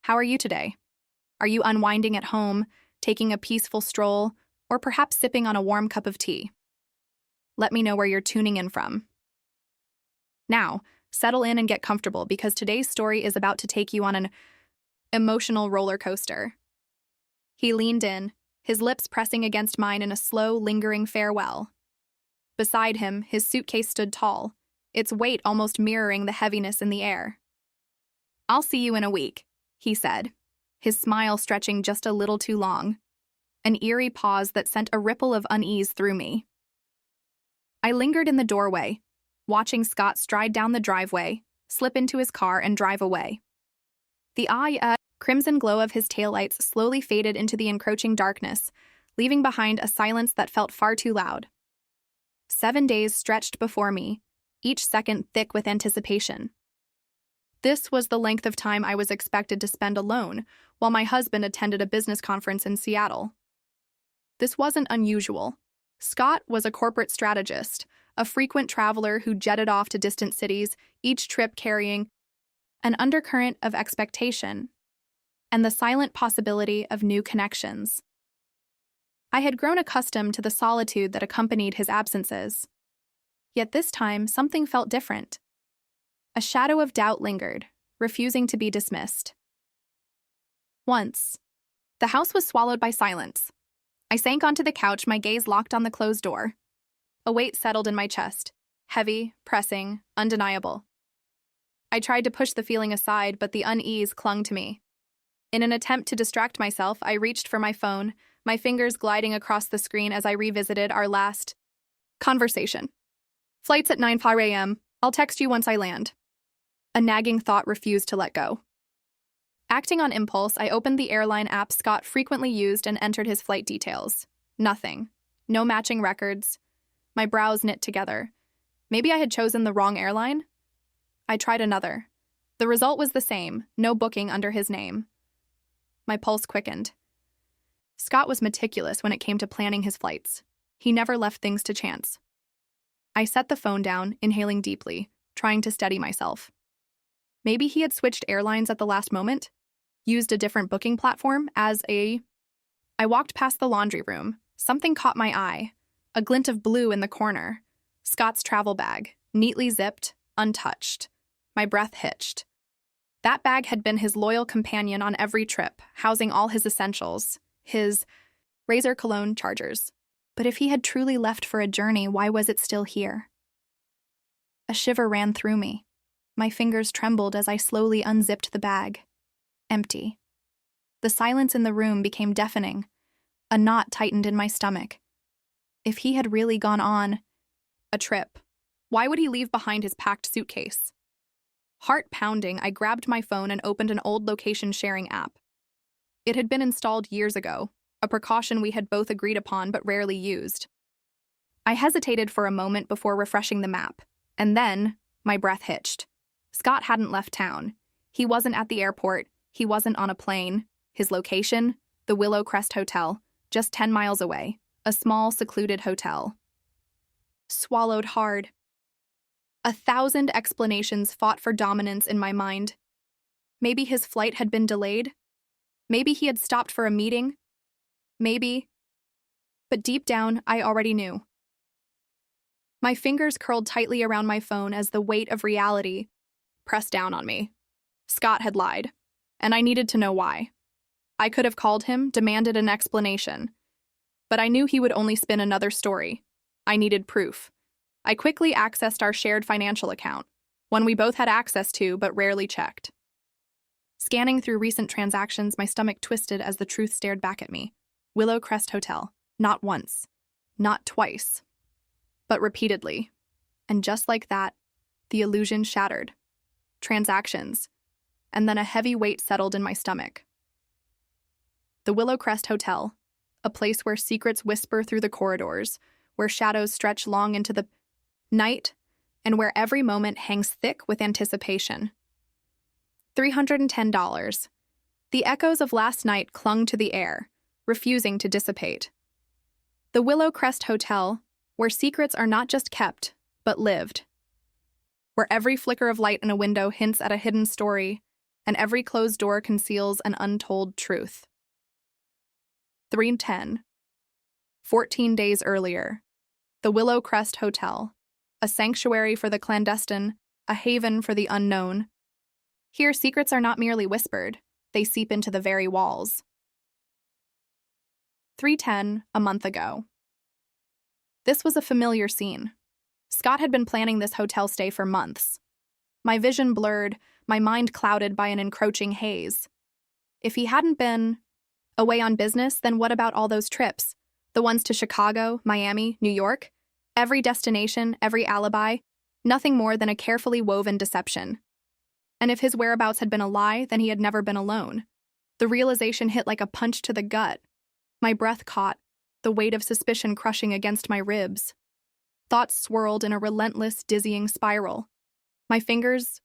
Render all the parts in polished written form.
How are you today? Are you unwinding at home, taking a peaceful stroll, or perhaps sipping on a warm cup of tea? Let me know where you're tuning in from. Now, settle in and get comfortable because today's story is about to take you on an emotional roller coaster. He leaned in, his lips pressing against mine in a slow, lingering farewell. Beside him, his suitcase stood tall, its weight almost mirroring the heaviness in the air. "I'll see you in a week," he said, his smile stretching just a little too long, an eerie pause that sent a ripple of unease through me. I lingered in the doorway, watching Scott stride down the driveway, slip into his car, and drive away. The crimson glow of his taillights slowly faded into the encroaching darkness, leaving behind a silence that felt far too loud. 7 days stretched before me, each second thick with anticipation. This was the length of time I was expected to spend alone while my husband attended a business conference in Seattle. This wasn't unusual. Scott was a corporate strategist, a frequent traveler who jetted off to distant cities, each trip carrying an undercurrent of expectation and the silent possibility of new connections. I had grown accustomed to the solitude that accompanied his absences. Yet this time, something felt different. A shadow of doubt lingered, refusing to be dismissed. Once, the house was swallowed by silence. I sank onto the couch, my gaze locked on the closed door. A weight settled in my chest, heavy, pressing, undeniable. I tried to push the feeling aside, but the unease clung to me. In an attempt to distract myself, I reached for my phone, my fingers gliding across the screen as I revisited our last conversation. "Flight's at 9:05 a.m. I'll text you once I land." A nagging thought refused to let go. Acting on impulse, I opened the airline app Scott frequently used and entered his flight details. Nothing. No matching records. My brows knit together. Maybe I had chosen the wrong airline? I tried another. The result was the same, no booking under his name. My pulse quickened. Scott was meticulous when it came to planning his flights. He never left things to chance. I set the phone down, inhaling deeply, trying to steady myself. Maybe he had switched airlines at the last moment, used a different booking platform I walked past the laundry room. Something caught my eye, a glint of blue in the corner. Scott's travel bag, neatly zipped, untouched. My breath hitched. That bag had been his loyal companion on every trip, housing all his essentials, his razor cologne chargers. But if he had truly left for a journey, why was it still here? A shiver ran through me. My fingers trembled as I slowly unzipped the bag. Empty. The silence in the room became deafening. A knot tightened in my stomach. If he had really gone on a trip, why would he leave behind his packed suitcase? Heart pounding, I grabbed my phone and opened an old location sharing app. It had been installed years ago, a precaution we had both agreed upon but rarely used. I hesitated for a moment before refreshing the map, and then my breath hitched. Scott hadn't left town. He wasn't at the airport. He wasn't on a plane. His location? The Willow Crest Hotel, just 10 miles away, a small, secluded hotel. Swallowed hard. 1,000 explanations fought for dominance in my mind. Maybe his flight had been delayed. Maybe he had stopped for a meeting. Maybe. But deep down, I already knew. My fingers curled tightly around my phone as the weight of reality pressed down on me. Scott had lied, and I needed to know why. I could have called him, demanded an explanation. But I knew he would only spin another story. I needed proof. I quickly accessed our shared financial account, one we both had access to but rarely checked. Scanning through recent transactions, my stomach twisted as the truth stared back at me. Willow Crest Hotel. Not once. Not twice. But repeatedly. And just like that, the illusion shattered. Transactions. And then a heavy weight settled in my stomach. The Willow Crest Hotel. A place where secrets whisper through the corridors, where shadows stretch long into the night, and where every moment hangs thick with anticipation. $310. The echoes of last night clung to the air, refusing to dissipate. The Willow Crest Hotel, where secrets are not just kept, but lived. Where every flicker of light in a window hints at a hidden story, and every closed door conceals an untold truth. 3:10. 14 days earlier. The Willow Crest Hotel, a sanctuary for the clandestine, a haven for the unknown. Here, secrets are not merely whispered, they seep into the very walls. 3:10, a month ago. This was a familiar scene. Scott had been planning this hotel stay for months. My vision blurred, my mind clouded by an encroaching haze. If he hadn't been away on business, then what about all those trips? The ones to Chicago, Miami, New York? Every destination, every alibi, nothing more than a carefully woven deception. And if his whereabouts had been a lie, then he had never been alone. The realization hit like a punch to the gut. My breath caught, the weight of suspicion crushing against my ribs. Thoughts swirled in a relentless, dizzying spiral. My fingers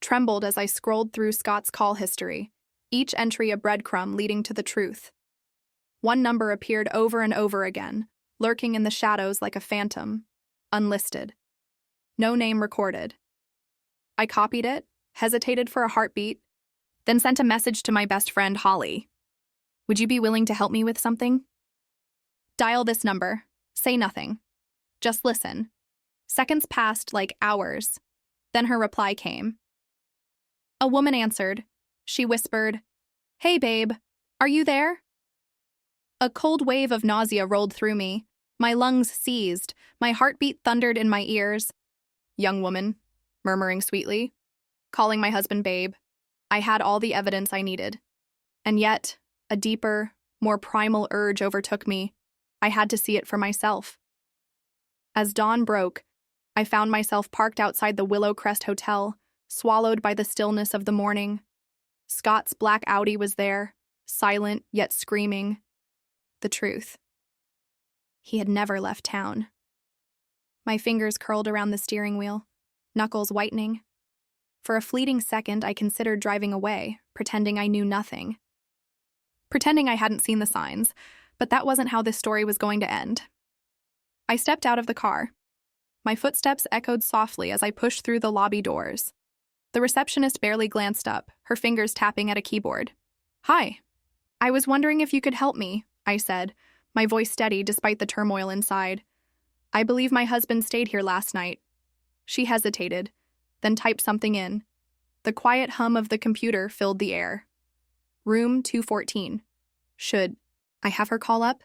trembled as I scrolled through Scott's call history, each entry a breadcrumb leading to the truth. One number appeared over and over again, lurking in the shadows like a phantom, unlisted. No name recorded. I copied it, hesitated for a heartbeat, then sent a message to my best friend, Holly. Would you be willing to help me with something? Dial this number. Say nothing. Just listen. Seconds passed like hours. Then her reply came. A woman answered. She whispered, "Hey, babe, are you there?" A cold wave of nausea rolled through me. My lungs seized. My heartbeat thundered in my ears. Young woman, murmuring sweetly, calling my husband babe. I had all the evidence I needed. And yet, a deeper, more primal urge overtook me. I had to see it for myself. As dawn broke, I found myself parked outside the Willow Crest Hotel, swallowed by the stillness of the morning. Scott's black Audi was there, silent yet screaming. The truth. He had never left town. My fingers curled around the steering wheel, knuckles whitening. For a fleeting second, I considered driving away, pretending I knew nothing. Pretending I hadn't seen the signs, but that wasn't how this story was going to end. I stepped out of the car. My footsteps echoed softly as I pushed through the lobby doors. The receptionist barely glanced up, her fingers tapping at a keyboard. "Hi. I was wondering if you could help me," I said, my voice steady despite the turmoil inside. "I believe my husband stayed here last night." She hesitated, then typed something in. The quiet hum of the computer filled the air. Room 214. Should I have her call up?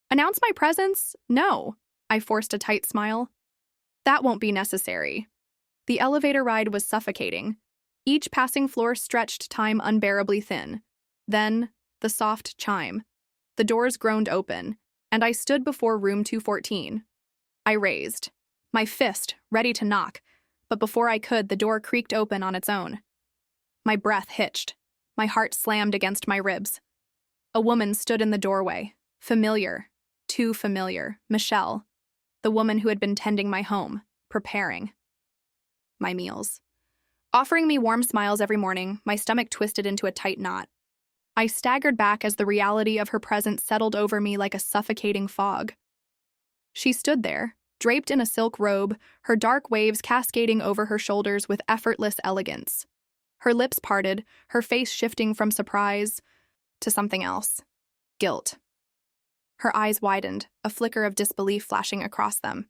Announce my presence? No. I forced a tight smile. That won't be necessary. The elevator ride was suffocating. Each passing floor stretched time unbearably thin. Then, the soft chime. The doors groaned open, and I stood before room 214. I raised, my fist ready to knock, but before I could, the door creaked open on its own. My breath hitched. My heart slammed against my ribs. A woman stood in the doorway, familiar, too familiar, Michelle, the woman who had been tending my home, preparing my meals. Offering me warm smiles every morning, my stomach twisted into a tight knot. I staggered back as the reality of her presence settled over me like a suffocating fog. She stood there, draped in a silk robe, her dark waves cascading over her shoulders with effortless elegance. Her lips parted, her face shifting from surprise to something else. Guilt. Her eyes widened, a flicker of disbelief flashing across them.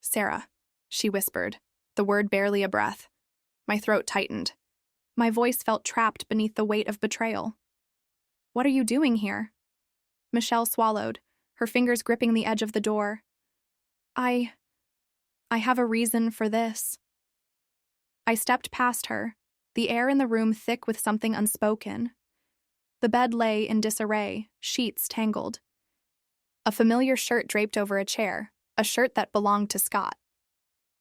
"Sarah," she whispered, the word barely a breath. My throat tightened. My voice felt trapped beneath the weight of betrayal. "What are you doing here?" Michelle swallowed, her fingers gripping the edge of the door. I have a reason for this." I stepped past her, the air in the room thick with something unspoken. The bed lay in disarray, sheets tangled. A familiar shirt draped over a chair, a shirt that belonged to Scott.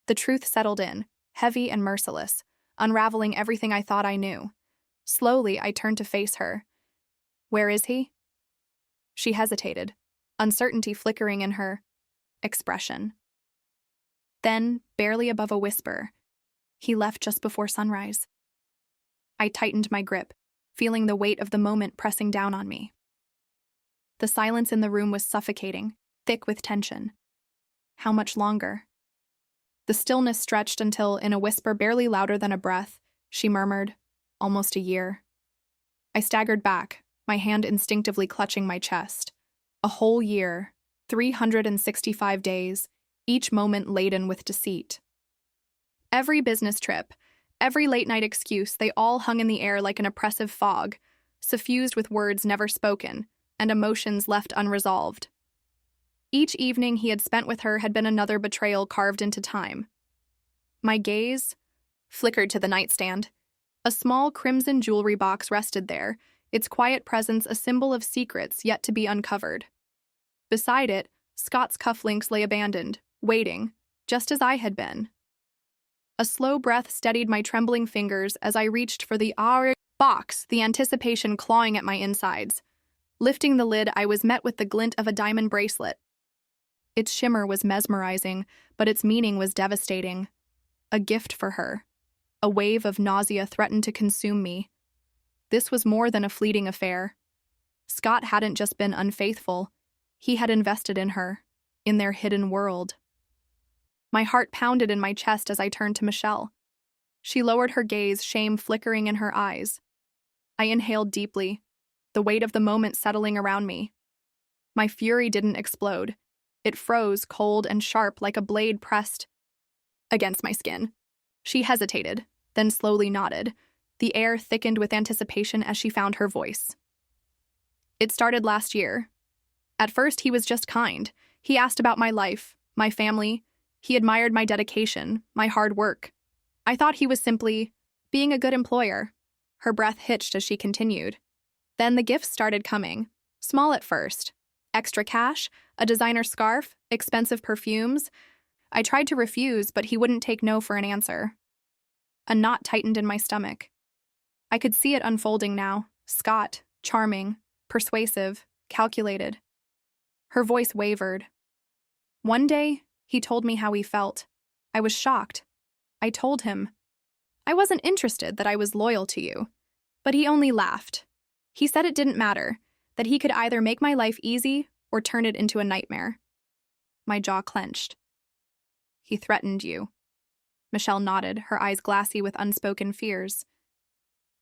The truth settled in, heavy and merciless, unraveling everything I thought I knew. Slowly, I turned to face her. "Where is he?" She hesitated, uncertainty flickering in her expression. Then, barely above a whisper, "He left just before sunrise." I tightened my grip, feeling the weight of the moment pressing down on me. The silence in the room was suffocating, thick with tension. How much longer? The stillness stretched until, in a whisper barely louder than a breath, she murmured, almost a year. I staggered back, my hand instinctively clutching my chest. A whole year, 365 days, each moment laden with deceit. Every business trip, every late-night excuse, they all hung in the air like an oppressive fog, suffused with words never spoken and emotions left unresolved. Each evening he had spent with her had been another betrayal carved into time. My gaze flickered to the nightstand. A small crimson jewelry box rested there, its quiet presence a symbol of secrets yet to be uncovered. Beside it, Scott's cufflinks lay abandoned, waiting, just as I had been. A slow breath steadied my trembling fingers as I reached for the box, the anticipation clawing at my insides. Lifting the lid, I was met with the glint of a diamond bracelet. Its shimmer was mesmerizing, but its meaning was devastating. A gift for her. A wave of nausea threatened to consume me. This was more than a fleeting affair. Scott hadn't just been unfaithful. He had invested in her, in their hidden world. My heart pounded in my chest as I turned to Michelle. She lowered her gaze, shame flickering in her eyes. I inhaled deeply, the weight of the moment settling around me. My fury didn't explode. It froze, cold and sharp, like a blade pressed against my skin. She hesitated, then slowly nodded. The air thickened with anticipation as she found her voice. It started last year. At first, he was just kind. He asked about my life, my family. He admired my dedication, my hard work. I thought he was simply being a good employer. Her breath hitched as she continued. Then the gifts started coming, small at first. Extra cash, a designer scarf, expensive perfumes. I tried to refuse, but he wouldn't take no for an answer. A knot tightened in my stomach. I could see it unfolding now. Scott, charming, persuasive, calculated. Her voice wavered. One day, he told me how he felt. I was shocked. I told him, I wasn't interested, that I was loyal to you. But he only laughed. He said it didn't matter, that he could either make my life easy or turn it into a nightmare. My jaw clenched. He threatened you. Michelle nodded, her eyes glassy with unspoken fears.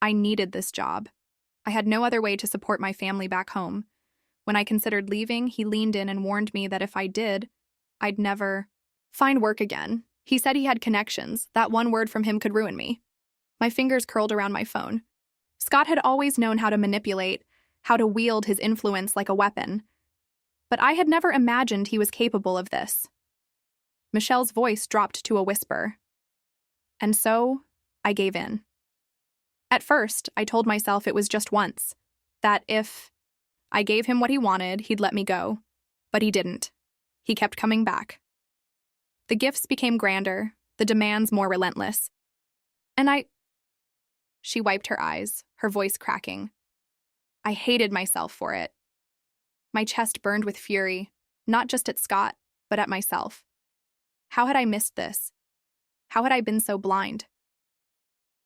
I needed this job. I had no other way to support my family back home. When I considered leaving, he leaned in and warned me that if I did, I'd never find work again. He said he had connections. That one word from him could ruin me. My fingers curled around my phone. Scott had always known how to manipulate, how to wield his influence like a weapon. But I had never imagined he was capable of this. Michelle's voice dropped to a whisper. And so, I gave in. At first, I told myself it was just once, that if I gave him what he wanted, he'd let me go. But he didn't. He kept coming back. The gifts became grander, the demands more relentless. And She wiped her eyes, her voice cracking. I hated myself for it. My chest burned with fury, not just at Scott, but at myself. How had I missed this? How had I been so blind?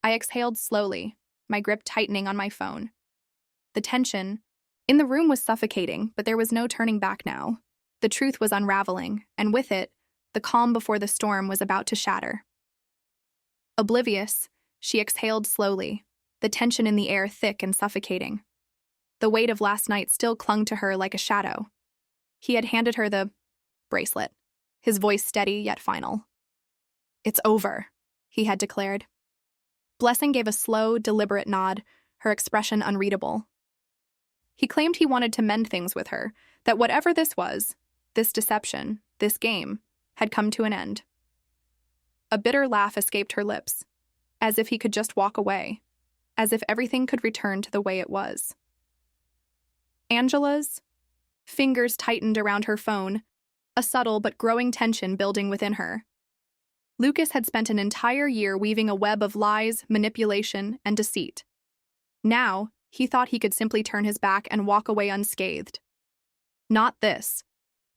I exhaled slowly, my grip tightening on my phone. The tension in the room was suffocating, but there was no turning back now. The truth was unraveling, and with it, the calm before the storm was about to shatter. Oblivious, she exhaled slowly, the tension in the air thick and suffocating. The weight of last night still clung to her like a shadow. He had handed her the bracelet, his voice steady yet final. It's over, he had declared. Blessing gave a slow, deliberate nod, her expression unreadable. He claimed he wanted to mend things with her, that whatever this was, this deception, this game, had come to an end. A bitter laugh escaped her lips, as if he could just walk away, as if everything could return to the way it was. Angela's fingers tightened around her phone, a subtle but growing tension building within her. Lucas had spent an entire year weaving a web of lies, manipulation, and deceit. Now, he thought he could simply turn his back and walk away unscathed. Not this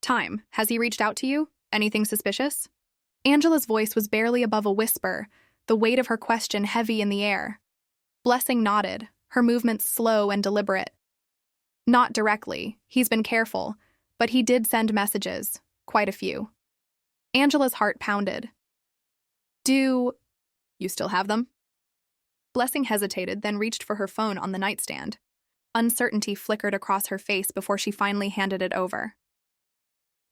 time. Has he reached out to you? Anything suspicious? Angela's voice was barely above a whisper, the weight of her question heavy in the air. Blessing nodded, her movements slow and deliberate. Not directly, he's been careful, but he did send messages, quite a few. Angela's heart pounded. Do you still have them? Blessing hesitated, then reached for her phone on the nightstand. Uncertainty flickered across her face before she finally handed it over.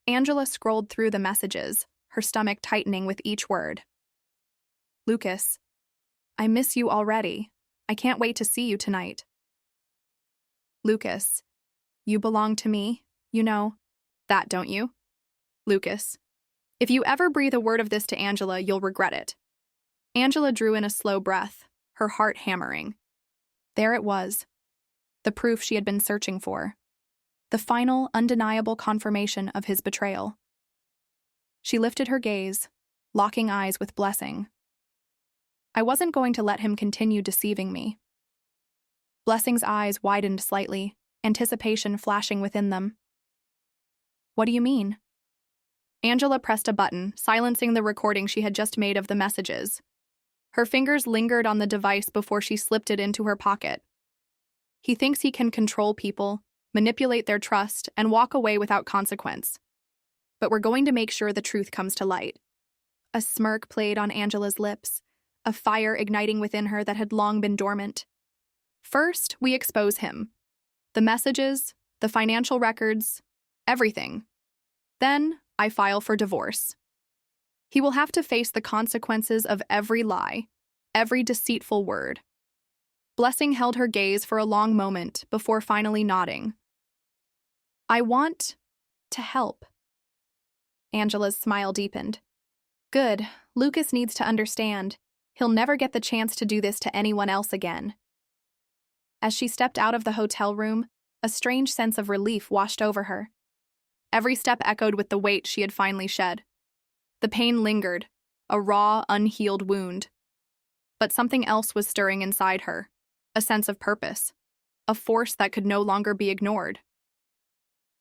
Angela scrolled through the messages, her stomach tightening with each word. Lucas, I miss you already. I can't wait to see you tonight. Lucas, you belong to me, you know that, don't you? Lucas, if you ever breathe a word of this to Angela, you'll regret it. Angela drew in a slow breath, her heart hammering. There it was, the proof she had been searching for. The final, undeniable confirmation of his betrayal. She lifted her gaze, locking eyes with Blessing. I wasn't going to let him continue deceiving me. Blessing's eyes widened slightly, anticipation flashing within them. What do you mean? Angela pressed a button, silencing the recording she had just made of the messages. Her fingers lingered on the device before she slipped it into her pocket. He thinks he can control people, manipulate their trust, and walk away without consequence. But we're going to make sure the truth comes to light. A smirk played on Angela's lips, a fire igniting within her that had long been dormant. First, we expose him. The messages, the financial records, everything. Then, I file for divorce. He will have to face the consequences of every lie, every deceitful word. Blessing held her gaze for a long moment before finally nodding. I want to help. Angela's smile deepened. Good, Lucas needs to understand. He'll never get the chance to do this to anyone else again. As she stepped out of the hotel room, a strange sense of relief washed over her. Every step echoed with the weight she had finally shed. The pain lingered, a raw, unhealed wound. But something else was stirring inside her, a sense of purpose, a force that could no longer be ignored.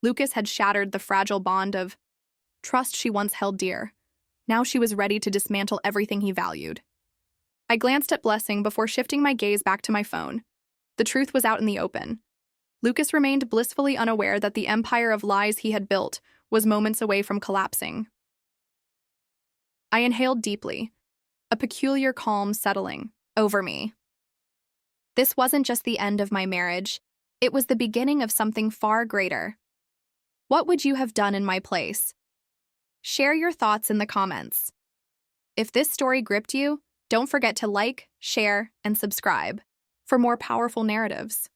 Lucas had shattered the fragile bond of trust she once held dear. Now she was ready to dismantle everything he valued. I glanced at Blessing before shifting my gaze back to my phone. The truth was out in the open. Lucas remained blissfully unaware that the empire of lies he had built was moments away from collapsing. I inhaled deeply, a peculiar calm settling over me. This wasn't just the end of my marriage, it was the beginning of something far greater. What would you have done in my place? Share your thoughts in the comments. If this story gripped you, don't forget to like, share, and subscribe for more powerful narratives.